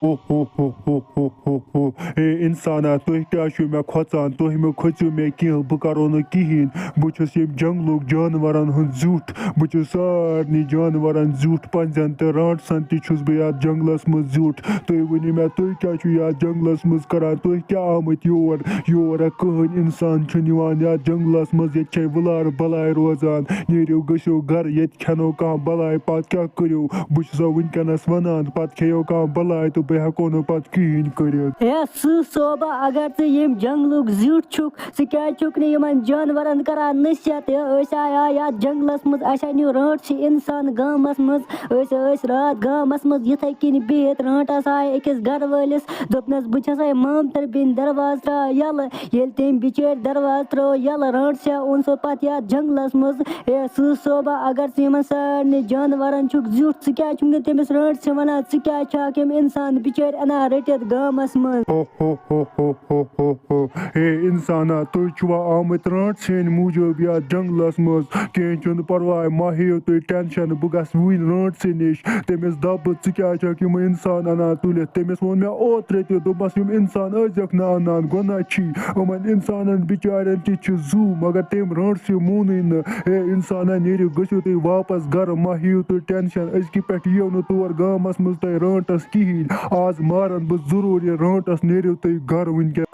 ہے اِنسانا تُہۍ کیٛاہ چھِو مےٚ کھۄژان تُہۍ مہٕ کھٔژِو مےٚ کینٛہہ بہٕ کَرو نہٕ کِہیٖنۍ بہٕ چھُس ییٚمہِ جنٛگلُک جانوَرَن ہُنٛد زیُٹھ بہٕ چھُس سارنٕے جانوَرَن زیُٹھ پَنزٮ۪ن تہٕ رانٛٹسَن تہِ چھُس بہٕ یَتھ جنٛگلَس منٛز زیُٹھ تُہۍ ؤنِو مےٚ تُہۍ کیٛاہ چھُو یَتھ جنٛگلَس منٛز کَران تُہۍ کیٛاہ آمٕتۍ یور کٕہٕنۍ اِنسان چھُنہٕ یِوان یَتھ جنٛگلَس منٛز ییٚتہِ چھے وٕلار بَلاے روزان نیٖرِو گٔژھِو گَرٕ ییٚتہِ کھٮ۪نو کانٛہہ بَلاے پَتہٕ کیٛاہ کٔرِو بہٕ چھُسو وٕنکٮ۪نَس وَنان پَتہٕ کھیٚیو کانٛہہ بَلاے تہٕ بہٕ ہٮ۪کو نہٕ پَتہٕ کِہیٖنۍ کٔرِتھ ہے صوبہ اگر ژٕ ییٚمہِ جنٛگلُک زیُٹھ چھُکھ ژٕ کیٛازِ چھُکھ نہٕ یِمن جانوَرن کران نصیحت أسۍ آے یَتھ جنٛگلَس منٛز اَسہِ أنِو رانٛٹسہِ اِنسان گامَس منٛز أسۍ ٲسۍ راتھ گامَس منٛز یِتھَے کِنۍ بِہِتھ رانٛٹَس آے أکِس گَرٕ وٲلِس دوٚپنَس بہٕ چھَسَے مامتٕر بیٚنہِ دروازٕ ترٛاو یَلہٕ ییٚلہِ تٔمۍ بِچٲرۍ دروازٕ ترٛوو یَلہٕ رانٛٹسیا اوٚن سُہ پَتہٕ یَتھ جنٛگلَس منٛز ہے صوبہ اگر ژٕ یِمن سارنٕے جانوَرن چھُکھ زیُٹھ ژٕ کیٛازِ چھُکھ نہٕ تٔمِس رانٛٹسہِ وَنان ژٕ کیٛازِ چھَکھ یِم اِنسان بِچٲرۍ اَنان رٔٹِتھ گامَس منٛز ہے اِنسانا تُہۍ چھُوا آمٕتۍ رانٛٹسِہِنٛدۍ موٗجوٗب یَتھ جنٛگلَس منٛز کیٚنٛہہ چھُنہٕ پَرواے مہ ہیٚیِو تُہۍ ٹٮ۪نشَن بہٕ گژھٕ وٕنۍ رانٛٹسہِ نِش تٔمِس دَپہٕ بہٕ ژٕ کیٛازِ چھَکھ یِم اِنسان اَنان تُلِتھ تٔمِس ووٚن مےٚ اوترٕ تہِ دوٚپمَس یِم اِنسان ٲسۍزٮ۪کھ نہٕ اَنان گۄناہ چھی یِمَن اِنسانَن بِچارٮ۪ن تہِ چھِ زوٗ مگر تٔمۍ رانٛٹسہِ مونُے نہٕ ہے اِنسانا نیٖرِو گٔژھِو تُہۍ واپَس گَرٕ مہ ہیٚیِو تُہۍ ٹٮ۪نشَن أزکہِ پٮ۪ٹھ یِیِو نہٕ تور گامَس منٛز تۄہہِ رانٛٹَس کِہیٖنۍ آز مارَن بہٕ ضروٗر یہِ رانٛٹَس نیٖرِو تُہۍ گَرٕ وٕنکٮ۪ن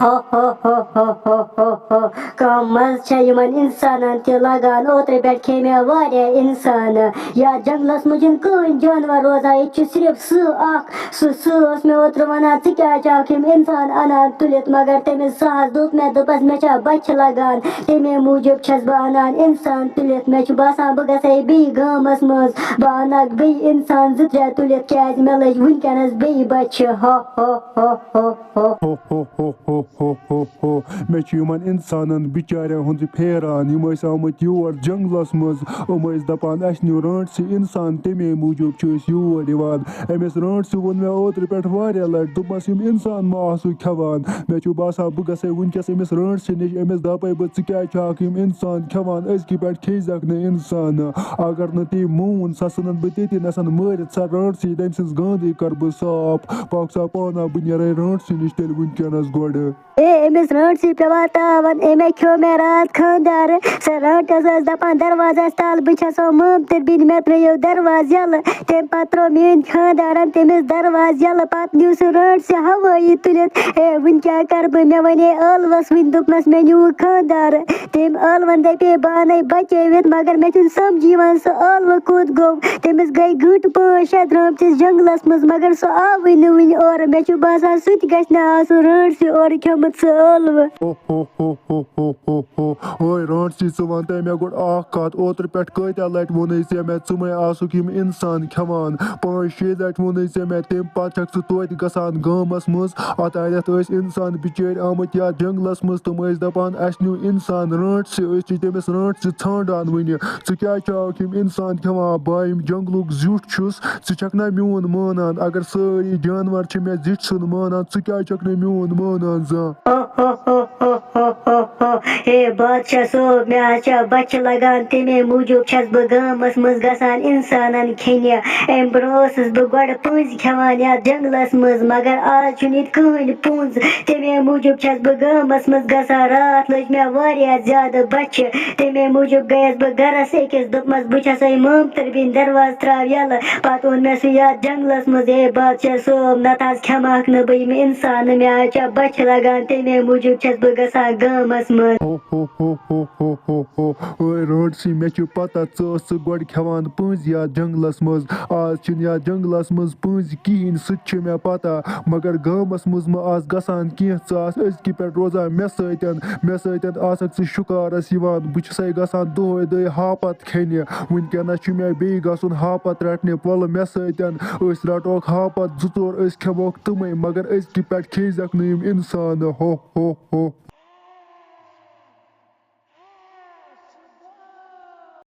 کانٛہہ مَزٕ چھا یِمن اِنسانن تہِ لگان اوترٕ پٮ۪ٹھ کھے مےٚ واریاہ اِنسان یَتھ جنٛگلَس منٛز چھُنہٕ کٕہٕنۍ جانوَر روزان ییٚتہِ چھُ صرف اکھ سُہ ٲس مےٚ اوترٕ وَنان ژٕ کیٛازِ چھَکھ یِم اِنسان اَنان تُلِتھ مگر تٔمِس حظ دوٚپ مےٚ دوٚپَس مےٚ چھا بَچہِ لگان تَمے موٗجوٗب چھَس بہٕ اَنان اِنسان تُلِتھ مےٚ چھُ باسان بہٕ گژھے بیٚیہِ گامَس منٛز بہٕ اَنکھ بیٚیہِ اِنسان 2-3 تُلِتھ کیٛازِ مےٚ لٔج وٕنکٮ۪نَس بیٚیہِ بَچہِ مےٚ چھُ یِمن اِنسانن بِچارٮ۪ن ہُنٛد پھیران یِم ٲسۍ آمٕتۍ یور جنٛگلَس منٛز یِم ٲسۍ دَپان اَسہِ نِیِو رانٛٹسہِ اِنسان تَمے موٗجوٗب چھِ أسۍ یور یِوان أمِس رانٛٹسہِ ووٚن مےٚ اوترٕ پٮ۪ٹھ واریاہ لَٹہِ دوٚپمَس یِم اِنسان ما آسو کھٮ۪وان مےٚ چھُ باسان بہٕ گژھے وٕنکٮ۪س أمِس رانٛٹسہِ نِش أمِس دَپَے بہٕ ژٕ کیٛازِ چھَکھ یِم اِنسان کھٮ۪وان أزکہِ پٮ۪ٹھ کھیٚزٮ۪کھ نہٕ اِنسانہٕ اگر نہٕ تٔمۍ مون سۄ ژھٕنَن بہٕ تٔتی نَسَن مٲرِتھ سۄ رانٛٹسٕے تٔمۍ سٕنٛز گانٛدٕے کَرٕ بہٕ صاف پاک سا پانا بہٕ نیرَے رانٛٹسہِ نِش تیٚلہِ وٕنکٮ۪نَس گۄڈٕ أمِس رانٛٹسٕے پیٚوان تاوَن أمے کھیوٚو مےٚ راتھ خانٛدارٕ سۄ رانٛٹَس ٲس دَپان دروازَس تَل بہٕ چھَسو مامتٕر بیٚنہِ مےٚ ترٛٲیِو دروازٕ یَلہٕ تَمہِ پَتہٕ ترٛوو میٛٲنۍ خانٛدارَن تٔمِس دروازٕ یَلہٕ پَتہٕ نیوٗ سُہ رانٛٹسہِ ہوٲیی تُلِتھ ہے وٕنۍ کیٛاہ کَرٕ بہٕ مےٚ وَنے ٲلوَس وٕنۍ دوٚپنَس مےٚ نیوٗکھ خانٛدارٕ تٔمۍ ٲلوَن دَپے بہٕ اَنَے بَچٲوِتھ مگر مےٚ چھُنہٕ سَمجھی یِوان سُہ ٲلوٕ کوٚت گوٚو تٔمِس گٔے گٲنٛٹہٕ 5-6 درٛامتِس جنٛگلَس منٛز مگر سُہ آوٕے نہٕ وٕنہِ اورٕ مےٚ چھُ باسان سُہ تہِ گژھِ نہٕ آسُن رانٛٹسہِ اورٕ کھیوٚمُت سُہ ٲلوٕ اوے رانٛٹسٕے ژٕ وَن تَے مےٚ گۄڈٕ اَکھ کَتھ اوترٕ پٮ۪ٹھ کۭتیٛاہ لَٹہِ ووٚنُے ژےٚ مےٚ ژٕ مَے آسُکھ یِم اِنسان کھٮ۪وان 5-6 لَٹہِ ووٚنُے ژےٚ مےٚ تَمہِ پَتہٕ چھَکھ ژٕ توتہِ گژھان گامَس منٛز اوتانٮ۪تھ ٲسۍ اِنسان بِچٲرۍ آمٕتۍ یَتھ جنٛگلَس منٛز تِم ٲسۍ دَپان اَسہِ نیوٗ اِنسان رانٛٹسہِ أسۍ چھِ تٔمِس رانٛٹسہِ ژھانٛڈان وٕنہِ ژٕ کیٛازِ چھَکھ یِم اِنسان کھٮ۪وان بہٕ ییٚمہِ جنٛگلُک زیُٹھ چھُس ژٕ چھَکھ نہ میون مانان اگر سٲری جانوَر چھِ مےٚ زِٹھۍ سُنٛد مانان ژٕ کیٛازِ چھَکھ نہٕ میون مانان زانٛہہ ہے بادشاہ صٲب مےٚ حظ چھےٚ بَچہِ لگان تَمے موٗجوٗب چھَس بہٕ گامَس منٛز گژھان اِنسانَن کھیٚنہِ اَمہِ برٛونٛہہ ٲسٕس بہٕ گۄڈٕ پٔنٛزۍ کھٮ۪وان یَتھ جنٛگلَس منٛز مگر آز چھُنہٕ ییٚتہِ کٕہٕنۍ پوٚنٛز تَمے موٗجوٗب چھَس بہٕ گامَس منٛز گژھان راتھ لٔج مےٚ واریاہ زیادٕ بَچہِ تَمے موٗجوٗب گٔیَس بہٕ گَرَس أکِس دوٚپمَس بہٕ چھَسَے مامتٕر بیٚنہِ دروازٕ ترٛاو یَلہٕ پَتہٕ اوٚن مےٚ سُہ یَتھ جنٛگلَس منٛز ہے بادشاہ صٲب نَتہٕ حظ کھٮ۪مہَکھ نہٕ بہٕ یِم اِنسانہٕ مےٚ حظ چھےٚ بَچہِ لگان تَمے موٗجوٗب چھَس بہٕ گژھان گامَس منٛز اوے رانٛٹسٕے مےٚ چھِ پَتہ ژٕ ٲسٕکھ گۄڈٕ کھٮ۪وان پٔنٛزۍ یَتھ جنٛگلَس منٛز آز چھِنہٕ یَتھ جنٛگلَس منٛز پٔنٛزۍ کِہیٖنۍ سُہ تہِ چھِ مےٚ پَتہ مگر گامَس منٛز مہ آس گژھان کینٛہہ ژٕ آس أزکہِ پٮ۪ٹھ روزان مےٚ سۭتۍ آسَکھ ژٕ شُکارَس یِوان بہٕ چھُسَے گژھان دۄہَے دۄہَے ہاپَت کھیٚنہِ وٕنکٮ۪نَس چھُ مےٚ بیٚیہِ گژھُن ہاپَت رَٹنہِ وَلہٕ مےٚ سۭتۍ أسۍ رَٹہوکھ ہاپَت 2-4 أسۍ کھٮ۪موکھ تٕمَے مگر أزکہِ پٮ۪ٹھ کھیٚزٮ۪کھ نہٕ یِم اِنسانہٕ